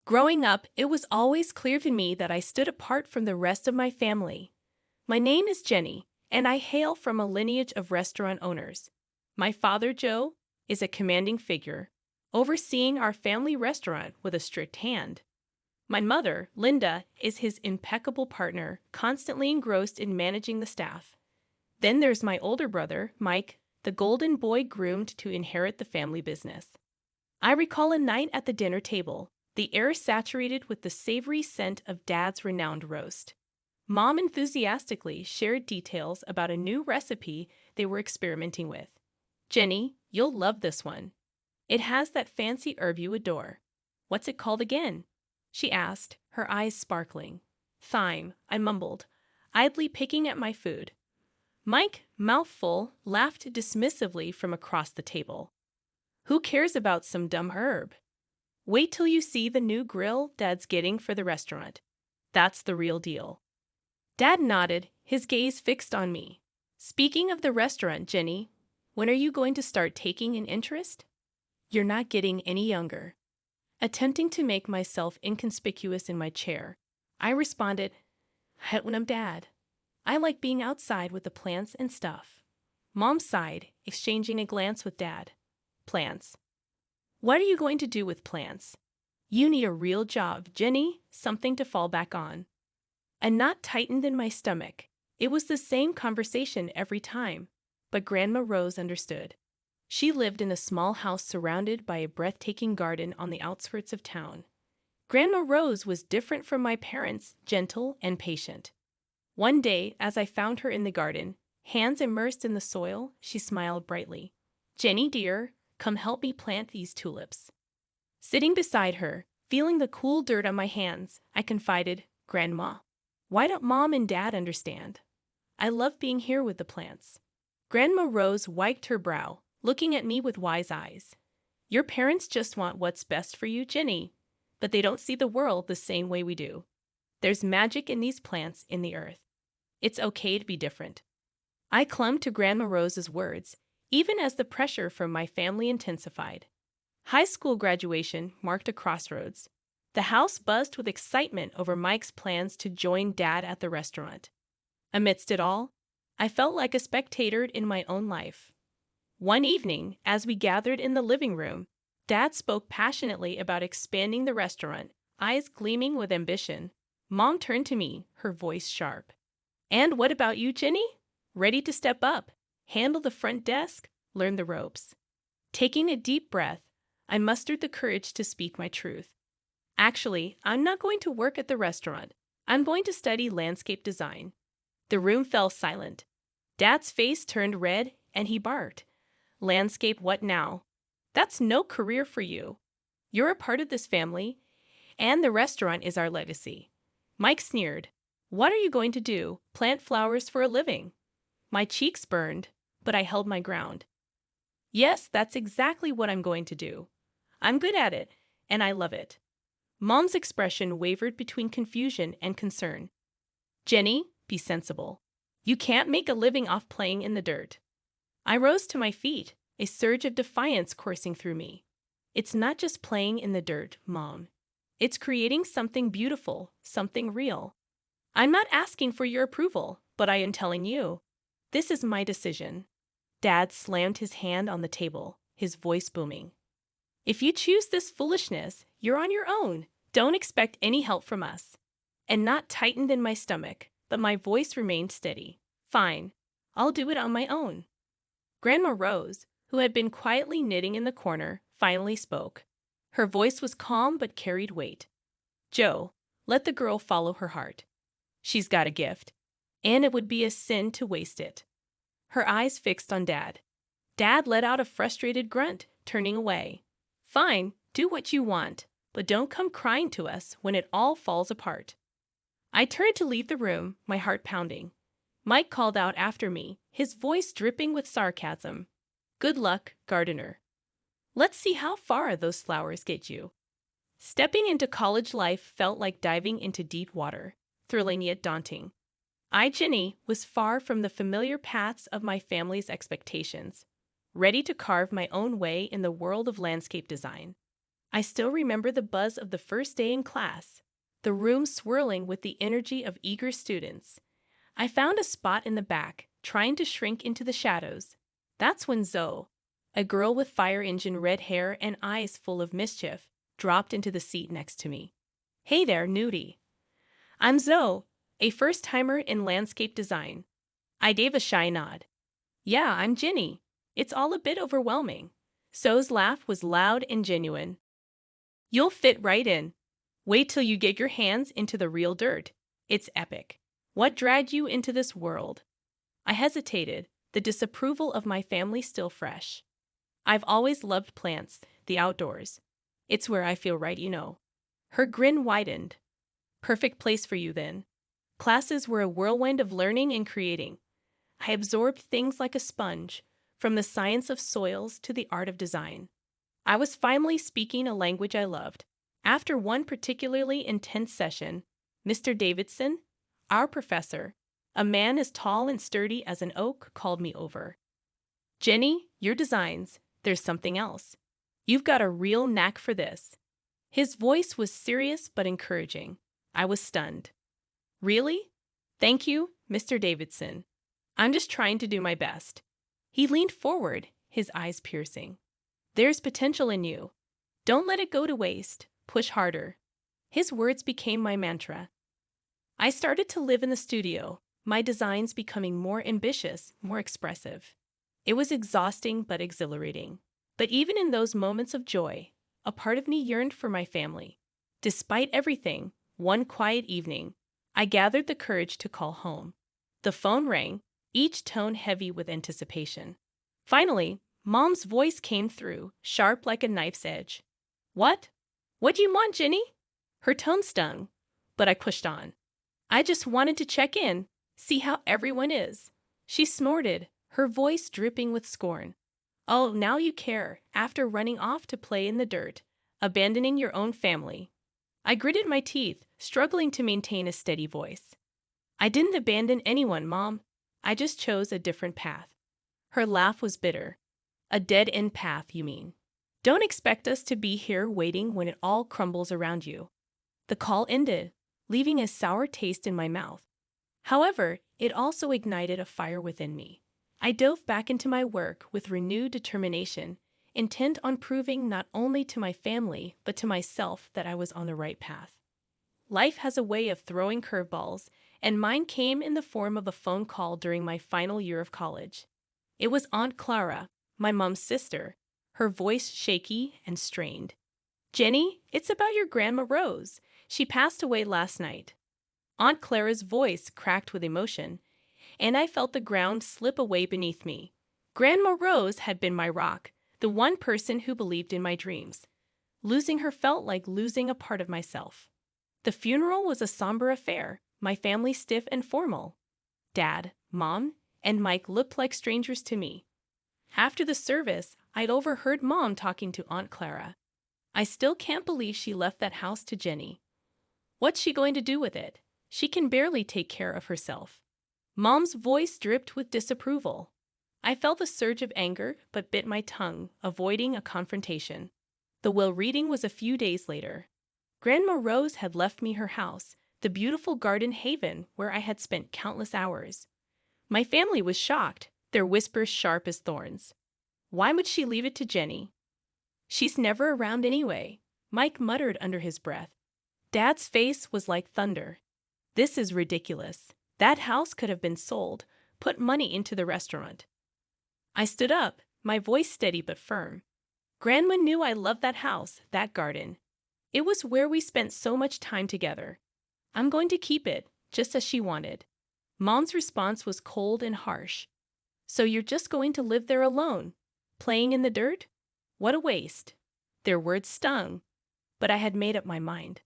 Growing up, it was always clear to me that I stood apart from the rest of my family. My name is Jenny, and I hail from a lineage of restaurant owners. My father, Joe, is a commanding figure, overseeing our family restaurant with a strict hand. My mother, Linda, is his impeccable partner, constantly engrossed in managing the staff. Then there's my older brother, Mike, the golden boy groomed to inherit the family business. I recall a night at the dinner table, the air saturated with the savory scent of Dad's renowned roast. Mom enthusiastically shared details about a new recipe they were experimenting with. "Jenny, you'll love this one. It has that fancy herb you adore. What's it called again?" she asked, her eyes sparkling. "Thyme," I mumbled, idly picking at my food. Mike, mouthful, laughed dismissively from across the table. "Who cares about some dumb herb? Wait till you see the new grill Dad's getting for the restaurant. That's the real deal." Dad nodded, his gaze fixed on me. "Speaking of the restaurant, Jenny, when are you going to start taking an interest?" "You're not getting any younger." Attempting to make myself inconspicuous in my chair, I responded, "When I'm Dad. I like being outside with the plants and stuff." Mom sighed, exchanging a glance with Dad. "Plants? What are you going to do with plants? You need a real job, Jenny, something to fall back on." A knot tightened in my stomach. It was the same conversation every time, but Grandma Rose understood. She lived in a small house surrounded by a breathtaking garden on the outskirts of town. Grandma Rose was different from my parents, gentle and patient. One day, as I found her in the garden, hands immersed in the soil, she smiled brightly. "Jenny, dear, come help me plant these tulips." Sitting beside her, feeling the cool dirt on my hands, I confided, "Grandma, why don't Mom and Dad understand? I love being here with the plants." Grandma Rose wiped her brow, looking at me with wise eyes. "Your parents just want what's best for you, Jenny, but they don't see the world the same way we do. There's magic in these plants in the earth. It's okay to be different." I clung to Grandma Rose's words, even as the pressure from my family intensified. High school graduation marked a crossroads. The house buzzed with excitement over Mike's plans to join Dad at the restaurant. Amidst it all, I felt like a spectator in my own life. One evening, as we gathered in the living room, Dad spoke passionately about expanding the restaurant, eyes gleaming with ambition. Mom turned to me, her voice sharp. "And what about you, Jenny? Ready to step up, handle the front desk, learn the ropes?" Taking a deep breath, I mustered the courage to speak my truth. "Actually, I'm not going to work at the restaurant. I'm going to study landscape design." The room fell silent. Dad's face turned red, and he barked. "Landscape what now? That's no career for you. You're a part of this family, and the restaurant is our legacy." Mike sneered. "What are you going to do? Plant flowers for a living?" My cheeks burned, but I held my ground. "Yes, that's exactly what I'm going to do. I'm good at it, and I love it." Mom's expression wavered between confusion and concern. "Jenny, be sensible. You can't make a living off playing in the dirt." I rose to my feet, a surge of defiance coursing through me. "It's not just playing in the dirt, Mom. It's creating something beautiful, something real. I'm not asking for your approval, but I am telling you, this is my decision." Dad slammed his hand on the table, his voice booming. "If you choose this foolishness, you're on your own. Don't expect any help from us." A knot tightened in my stomach, but my voice remained steady. "Fine, I'll do it on my own." Grandma Rose, who had been quietly knitting in the corner, finally spoke. Her voice was calm but carried weight. "Joe, let the girl follow her heart. She's got a gift, and it would be a sin to waste it." Her eyes fixed on Dad. Dad let out a frustrated grunt, turning away. "Fine, do what you want, but don't come crying to us when it all falls apart." I turned to leave the room, my heart pounding. Mike called out after me, his voice dripping with sarcasm. "Good luck, gardener. Let's see how far those flowers get you." Stepping into college life felt like diving into deep water, thrilling yet daunting. I, Jenny, was far from the familiar paths of my family's expectations, ready to carve my own way in the world of landscape design. I still remember the buzz of the first day in class, the room swirling with the energy of eager students. I found a spot in the back, trying to shrink into the shadows. That's when Zoe, a girl with fire engine red hair and eyes full of mischief, dropped into the seat next to me. Hey there, Nudie. I'm Zoe, a first-timer in landscape design. I gave a shy nod. Yeah, I'm Ginny. It's all a bit overwhelming. Zoe's laugh was loud and genuine. You'll fit right in. Wait till you get your hands into the real dirt. It's epic. What dragged you into this world? I hesitated, the disapproval of my family still fresh. I've always loved plants, the outdoors. It's where I feel right, you know. Her grin widened. Perfect place for you then. Classes were a whirlwind of learning and creating. I absorbed things like a sponge, from the science of soils to the art of design. I was finally speaking a language I loved. After one particularly intense session, Mr. Davidson, our professor, a man as tall and sturdy as an oak, called me over. Jenny, your designs, there's something else. You've got a real knack for this. His voice was serious but encouraging. I was stunned. Really? Thank you, Mr. Davidson. I'm just trying to do my best. He leaned forward, his eyes piercing. There's potential in you. Don't let it go to waste. Push harder. His words became my mantra. I started to live in the studio, my designs becoming more ambitious, more expressive. It was exhausting but exhilarating. But even in those moments of joy, a part of me yearned for my family. Despite everything, one quiet evening, I gathered the courage to call home. The phone rang, each tone heavy with anticipation. Finally, Mom's voice came through, sharp like a knife's edge. What? What do you want, Ginny? Her tone stung, but I pushed on. I just wanted to check in, see how everyone is. She snorted, her voice dripping with scorn. Oh, now you care, after running off to play in the dirt, abandoning your own family. I gritted my teeth, struggling to maintain a steady voice. I didn't abandon anyone, Mom. I just chose a different path. Her laugh was bitter. A dead-end path, you mean. Don't expect us to be here waiting when it all crumbles around you. The call ended, leaving a sour taste in my mouth. However, it also ignited a fire within me. I dove back into my work with renewed determination, intent on proving not only to my family but to myself that I was on the right path. Life has a way of throwing curveballs, and mine came in the form of a phone call during my final year of college. It was Aunt Clara, my mom's sister, her voice shaky and strained. Jenny, it's about your Grandma Rose. She passed away last night. Aunt Clara's voice cracked with emotion, and I felt the ground slip away beneath me. Grandma Rose had been my rock, the one person who believed in my dreams. Losing her felt like losing a part of myself. The funeral was a somber affair, my family stiff and formal. Dad, Mom, and Mike looked like strangers to me. After the service, I'd overheard Mom talking to Aunt Clara. I still can't believe she left that house to Jenny. What's she going to do with it? She can barely take care of herself. Mom's voice dripped with disapproval. I felt a surge of anger but bit my tongue, avoiding a confrontation. The will reading was a few days later. Grandma Rose had left me her house, the beautiful garden haven where I had spent countless hours. My family was shocked, their whispers sharp as thorns. Why would she leave it to Jenny? She's never around anyway, Mike muttered under his breath. Dad's face was like thunder. This is ridiculous. That house could have been sold, put money into the restaurant. I stood up, my voice steady but firm. Grandma knew I loved that house, that garden. It was where we spent so much time together. I'm going to keep it, just as she wanted. Mom's response was cold and harsh. So you're just going to live there alone, playing in the dirt? What a waste. Their words stung, but I had made up my mind.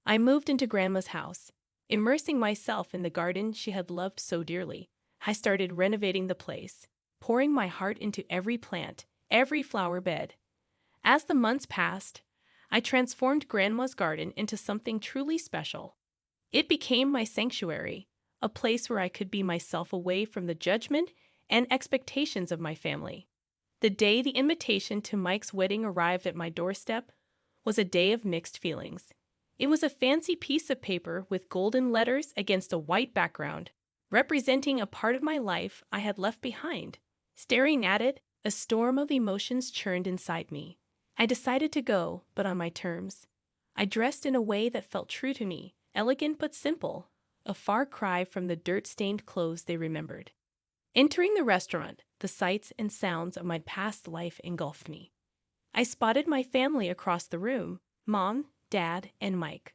I moved into Grandma's house, immersing myself in the garden she had loved so dearly. I started renovating the place, pouring my heart into every plant, every flower bed. As the months passed, I transformed Grandma's garden into something truly special. It became my sanctuary, a place where I could be myself away from the judgment and expectations of my family. The day the invitation to Mike's wedding arrived at my doorstep was a day of mixed feelings. It was a fancy piece of paper with golden letters against a white background, representing a part of my life I had left behind. Staring at it, a storm of emotions churned inside me. I decided to go, but on my terms. I dressed in a way that felt true to me, elegant but simple, a far cry from the dirt-stained clothes they remembered. Entering the restaurant, the sights and sounds of my past life engulfed me. I spotted my family across the room, Mom, Dad, and Mike,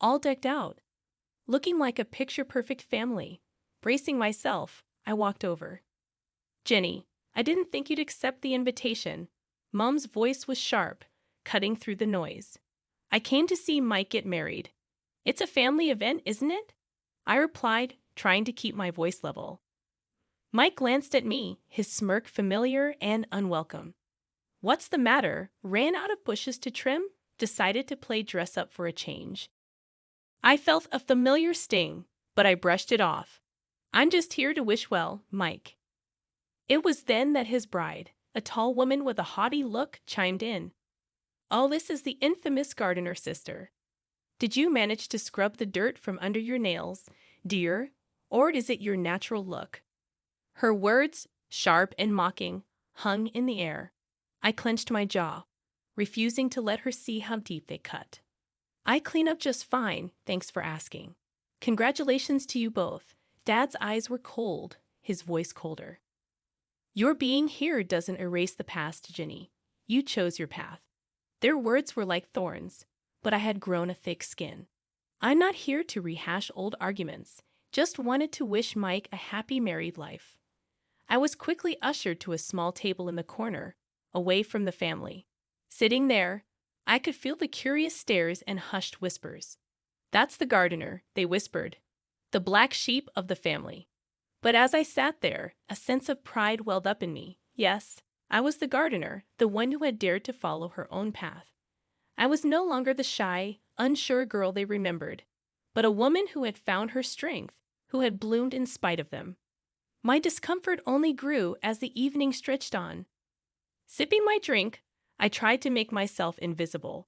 all decked out, looking like a picture-perfect family. Bracing myself, I walked over. "Jenny, I didn't think you'd accept the invitation." Mom's voice was sharp, cutting through the noise. "I came to see Mike get married." "It's a family event, isn't it?" I replied, trying to keep my voice level. Mike glanced at me, his smirk familiar and unwelcome. "What's the matter? Ran out of bushes to trim?" Decided to play dress up for a change. I felt a familiar sting, but I brushed it off. "I'm just here to wish well, Mike." It was then that his bride, a tall woman with a haughty look, chimed in. "Oh, this is the infamous gardener sister. Did you manage to scrub the dirt from under your nails, dear, or is it your natural look?" Her words, sharp and mocking, hung in the air. I clenched my jaw, refusing to let her see how deep they cut. "I clean up just fine, thanks for asking." "Congratulations to you both." Dad's eyes were cold, his voice colder. "Your being here doesn't erase the past, Jenny. You chose your path." Their words were like thorns, but I had grown a thick skin. "I'm not here to rehash old arguments, just wanted to wish Mike a happy married life." I was quickly ushered to a small table in the corner, away from the family. Sitting there, I could feel the curious stares and hushed whispers. "That's the gardener," they whispered, "the black sheep of the family." But as I sat there, a sense of pride welled up in me. Yes, I was the gardener, the one who had dared to follow her own path. I was no longer the shy, unsure girl they remembered, but a woman who had found her strength, who had bloomed in spite of them. My discomfort only grew as the evening stretched on. Sipping my drink, I tried to make myself invisible.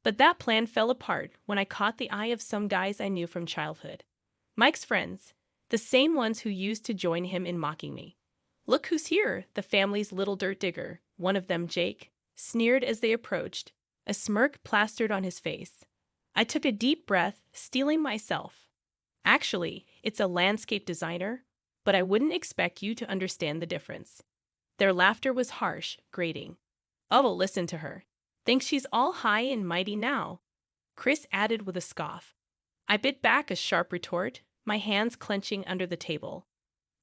But that plan fell apart when I caught the eye of some guys I knew from childhood. Mike's friends, the same ones who used to join him in mocking me. "Look who's here, the family's little dirt digger," one of them, Jake, sneered as they approached, a smirk plastered on his face. I took a deep breath, steeling myself. "Actually, it's a landscape designer, but I wouldn't expect you to understand the difference." Their laughter was harsh, grating. "Oh, listen to her. Thinks she's all high and mighty now," Chris added with a scoff. I bit back a sharp retort, my hands clenching under the table.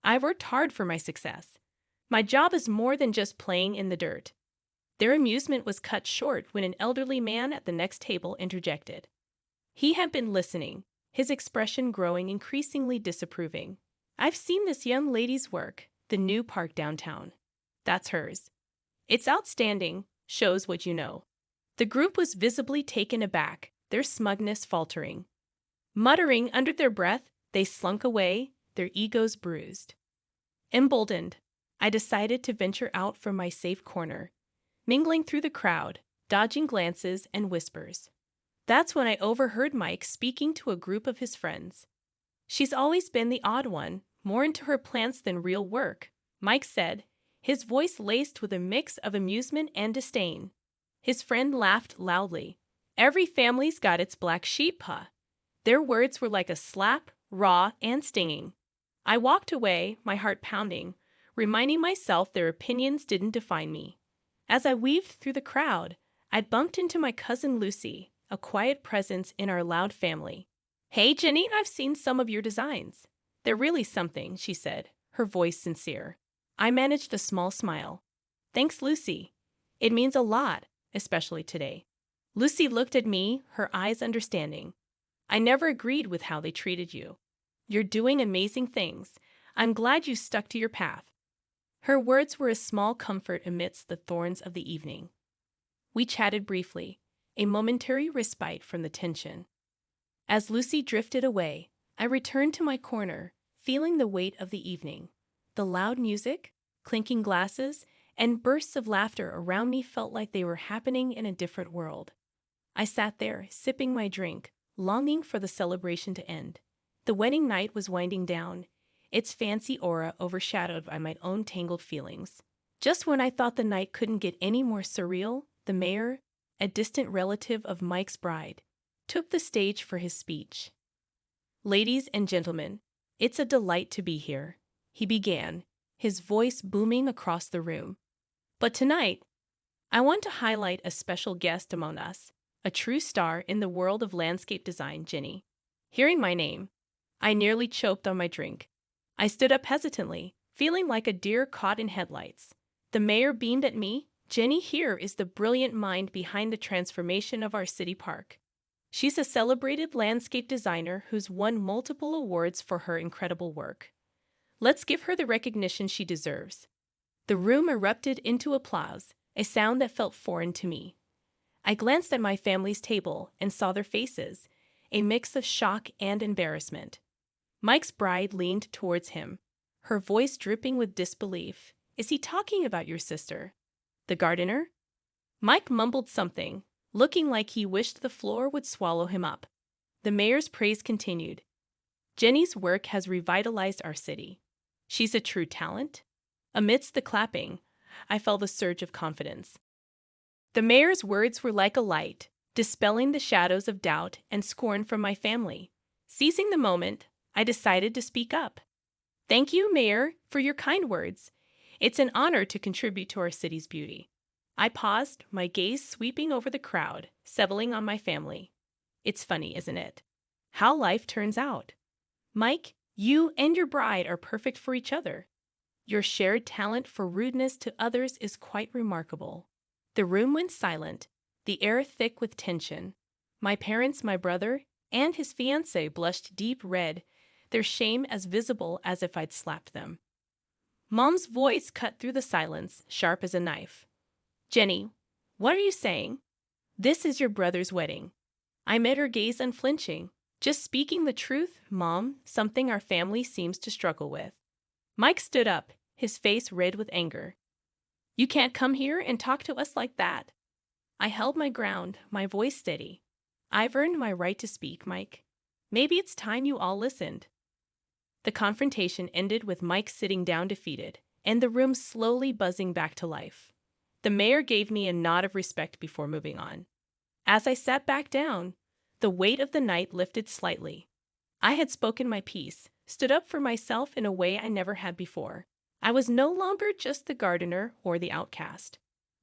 "I've worked hard for my success. My job is more than just playing in the dirt." Their amusement was cut short when an elderly man at the next table interjected. He had been listening, his expression growing increasingly disapproving. "I've seen this young lady's work, the new park downtown. That's hers. It's outstanding, shows what you know." The group was visibly taken aback, their smugness faltering. Muttering under their breath, they slunk away, their egos bruised. Emboldened, I decided to venture out from my safe corner, mingling through the crowd, dodging glances and whispers. That's when I overheard Mike speaking to a group of his friends. "She's always been the odd one, more into her plants than real work," Mike said, his voice laced with a mix of amusement and disdain. His friend laughed loudly. "Every family's got its black sheep, huh?" Their words were like a slap, raw and stinging. I walked away, my heart pounding, reminding myself their opinions didn't define me. As I weaved through the crowd, I'd bumped into my cousin Lucy, a quiet presence in our loud family. "Hey, Jenny, I've seen some of your designs. They're really something," she said, her voice sincere. I managed a small smile. "Thanks, Lucy. It means a lot, especially today." Lucy looked at me, her eyes understanding. "I never agreed with how they treated you. You're doing amazing things. I'm glad you stuck to your path." Her words were a small comfort amidst the thorns of the evening. We chatted briefly, a momentary respite from the tension. As Lucy drifted away, I returned to my corner, feeling the weight of the evening. The loud music, clinking glasses, and bursts of laughter around me felt like they were happening in a different world. I sat there, sipping my drink, longing for the celebration to end. The wedding night was winding down, its fancy aura overshadowed by my own tangled feelings. Just when I thought the night couldn't get any more surreal, the mayor, a distant relative of Mike's bride, took the stage for his speech. "Ladies and gentlemen, it's a delight to be here," he began, his voice booming across the room. "But tonight, I want to highlight a special guest among us, a true star in the world of landscape design, Jenny." Hearing my name, I nearly choked on my drink. I stood up hesitantly, feeling like a deer caught in headlights. The mayor beamed at me. "Jenny here is the brilliant mind behind the transformation of our city park. She's a celebrated landscape designer who's won multiple awards for her incredible work. Let's give her the recognition she deserves." The room erupted into applause, a sound that felt foreign to me. I glanced at my family's table and saw their faces, a mix of shock and embarrassment. Mike's bride leaned towards him, her voice dripping with disbelief. "Is he talking about your sister, the gardener?" Mike mumbled something, looking like he wished the floor would swallow him up. The mayor's praise continued. "Jenny's work has revitalized our city. She's a true talent." Amidst the clapping, I felt a surge of confidence. The mayor's words were like a light, dispelling the shadows of doubt and scorn from my family. Seizing the moment, I decided to speak up. "Thank you, Mayor, for your kind words. It's an honor to contribute to our city's beauty." I paused, my gaze sweeping over the crowd, settling on my family. It's funny, isn't it? How life turns out. Mike, you and your bride are perfect for each other. Your shared talent for rudeness to others is quite remarkable. The room went silent, the air thick with tension. My parents, my brother, and his fiancée blushed deep red, their shame as visible as if I'd slapped them. Mom's voice cut through the silence, sharp as a knife. "Jenny, what are you saying? This is your brother's wedding." I met her gaze unflinching. "Just speaking the truth, Mom, something our family seems to struggle with." Mike stood up, his face red with anger. "You can't come here and talk to us like that." I held my ground, my voice steady. "I've earned my right to speak, Mike. Maybe it's time you all listened." The confrontation ended with Mike sitting down defeated, and the room slowly buzzing back to life. The mayor gave me a nod of respect before moving on. As I sat back down, the weight of the night lifted slightly. I had spoken my piece, stood up for myself in a way I never had before. I was no longer just the gardener or the outcast.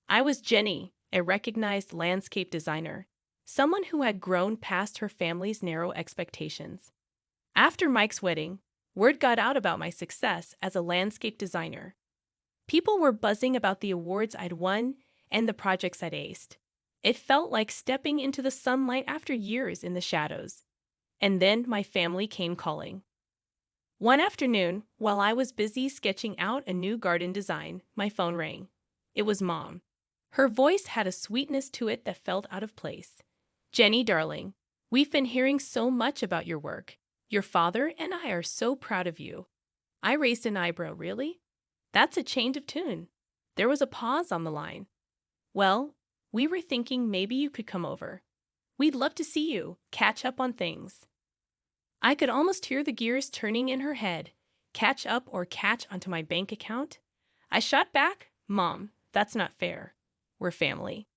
I was Jenny, a recognized landscape designer, someone who had grown past her family's narrow expectations. After Mike's wedding, word got out about my success as a landscape designer. People were buzzing about the awards I'd won and the projects I'd aced. It felt like stepping into the sunlight after years in the shadows. And then my family came calling. One afternoon, while I was busy sketching out a new garden design, my phone rang. It was Mom. Her voice had a sweetness to it that felt out of place. "Jenny, darling, we've been hearing so much about your work. Your father and I are so proud of you." I raised an eyebrow. "Really? That's a change of tune." There was a pause on the line. "Well, we were thinking maybe you could come over. We'd love to see you, catch up on things." I could almost hear the gears turning in her head. Catch up or catch onto my bank account? I shot back, "Mom, that's not fair. We're family."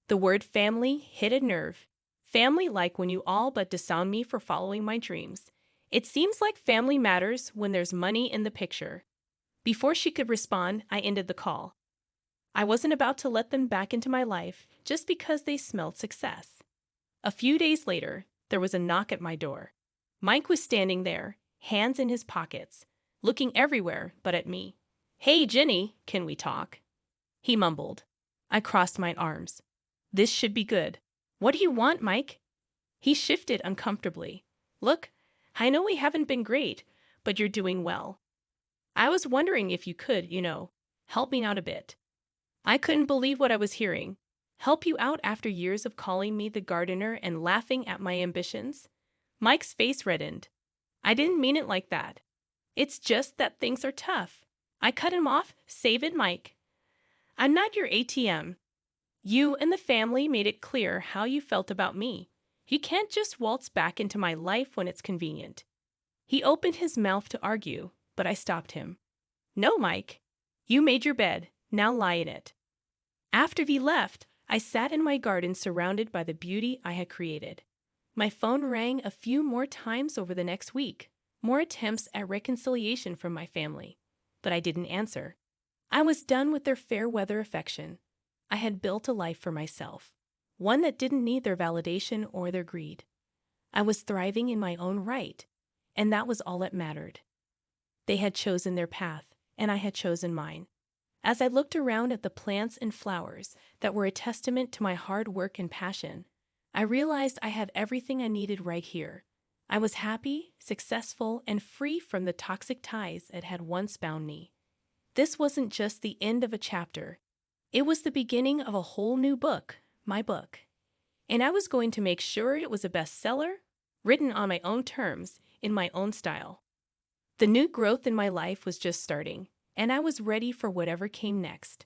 The word family hit a nerve. Family like when you all but disown me for following my dreams. It seems like family matters when there's money in the picture. Before she could respond, I ended the call. I wasn't about to let them back into my life just because they smelled success. A few days later, there was a knock at my door. Mike was standing there, hands in his pockets, looking everywhere but at me. "Hey, Jenny, can we talk?" he mumbled. I crossed my arms. This should be good. "What do you want, Mike?" He shifted uncomfortably. "Look, I know we haven't been great, but you're doing well. I was wondering if you could, help me out a bit." I couldn't believe what I was hearing. Help you out after years of calling me the gardener and laughing at my ambitions? Mike's face reddened. "I didn't mean it like that. It's just that things are tough." I cut him off. "Save it, Mike. I'm not your ATM. You and the family made it clear how you felt about me. You can't just waltz back into my life when it's convenient. He opened his mouth to argue, but I stopped him. No, Mike. You made your bed. Now lie in it. After he left, I sat in my garden surrounded by the beauty I had created. My phone rang a few more times over the next week, more attempts at reconciliation from my family. But I didn't answer. I was done with their fair weather affection. I had built a life for myself, one that didn't need their validation or their greed. I was thriving in my own right, and that was all that mattered. They had chosen their path, and I had chosen mine. As I looked around at the plants and flowers that were a testament to my hard work and passion, I realized I had everything I needed right here. I was happy, successful, and free from the toxic ties that had once bound me. This wasn't just the end of a chapter. It was the beginning of a whole new book, my book. And I was going to make sure it was a bestseller, written on my own terms, in my own style. The new growth in my life was just starting, and I was ready for whatever came next.